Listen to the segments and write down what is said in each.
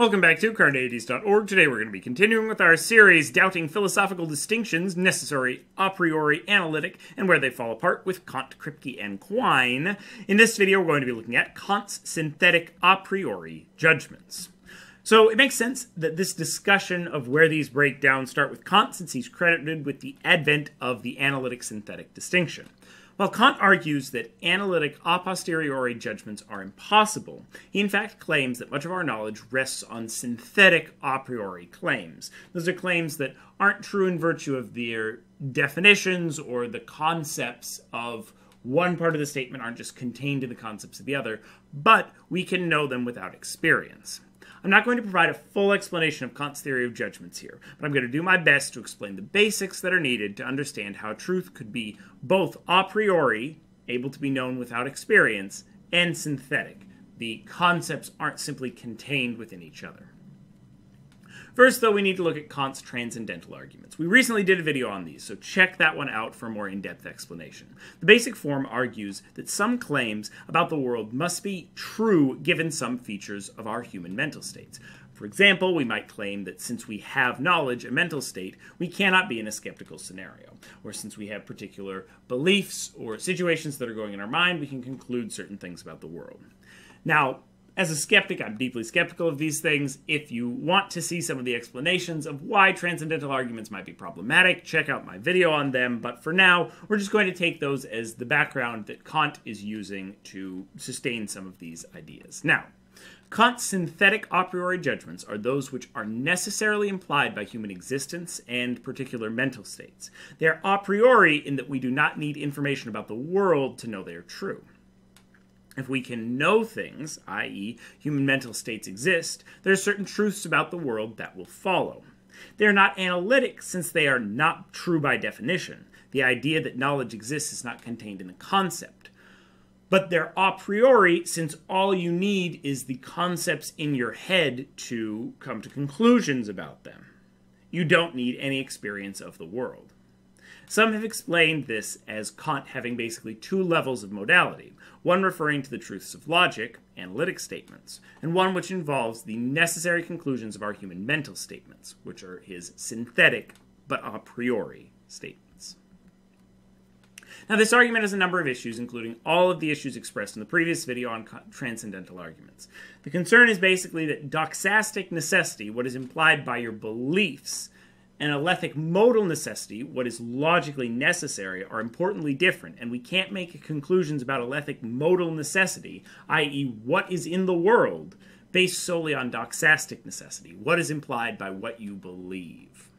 Welcome back to Carneades.org. Today we're going to be continuing with our series, Doubting Philosophical Distinctions, Necessary, A Priori, Analytic, and Where They Fall Apart with Kant, Kripke, and Quine. In this video we're going to be looking at Kant's synthetic a priori judgments. So it makes sense that this discussion of where these break down start with Kant, since he's credited with the advent of the analytic-synthetic distinction. While Kant argues that analytic a posteriori judgments are impossible, he in fact claims that much of our knowledge rests on synthetic a priori claims. Those are claims that aren't true in virtue of their definitions, or the concepts of one part of the statement aren't just contained in the concepts of the other, but we can know them without experience. I'm not going to provide a full explanation of Kant's theory of judgments here, but I'm going to do my best to explain the basics that are needed to understand how truth could be both a priori, able to be known without experience, and synthetic. The concepts aren't simply contained within each other. First, though, we need to look at Kant's transcendental arguments. We recently did a video on these, so check that one out for a more in-depth explanation. The basic form argues that some claims about the world must be true given some features of our human mental states. For example, we might claim that since we have knowledge, a mental state, we cannot be in a skeptical scenario. Or since we have particular beliefs or situations that are going in our mind, we can conclude certain things about the world. Now, as a skeptic, I'm deeply skeptical of these things. If you want to see some of the explanations of why transcendental arguments might be problematic, check out my video on them. But for now, we're just going to take those as the background that Kant is using to sustain some of these ideas. Now, Kant's synthetic a priori judgments are those which are necessarily implied by human existence and particular mental states. They are a priori in that we do not need information about the world to know they are true. If we can know things, i.e., human mental states exist, there are certain truths about the world that will follow. They are not analytic since they are not true by definition. The idea that knowledge exists is not contained in the concept. But they're a priori since all you need is the concepts in your head to come to conclusions about them. You don't need any experience of the world. Some have explained this as Kant having basically two levels of modality, one referring to the truths of logic, analytic statements, and one which involves the necessary conclusions of our human mental statements, which are his synthetic but a priori statements. Now, this argument has a number of issues, including all of the issues expressed in the previous video on transcendental arguments. The concern is basically that doxastic necessity, what is implied by your beliefs, and alethic modal necessity, what is logically necessary, are importantly different, and we can't make conclusions about alethic modal necessity, i.e. what is in the world, based solely on doxastic necessity, what is implied by what you believe.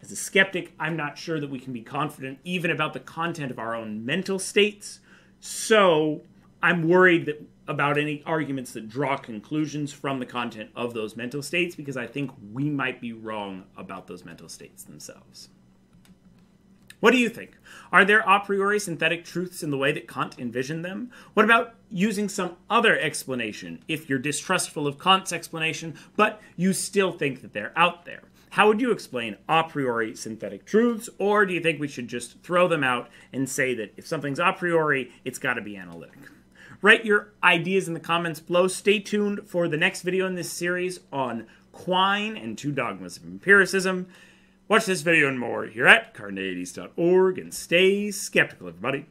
As a skeptic, I'm not sure that we can be confident even about the content of our own mental states, so I'm worried about any arguments that draw conclusions from the content of those mental states, because I think we might be wrong about those mental states themselves. What do you think? Are there a priori synthetic truths in the way that Kant envisioned them? What about using some other explanation if you're distrustful of Kant's explanation, but you still think that they're out there? How would you explain a priori synthetic truths, or do you think we should just throw them out and say that if something's a priori, it's got to be analytic? Write your ideas in the comments below. Stay tuned for the next video in this series on Quine and two dogmas of empiricism. Watch this video and more here at Carneades.org, and stay skeptical, everybody.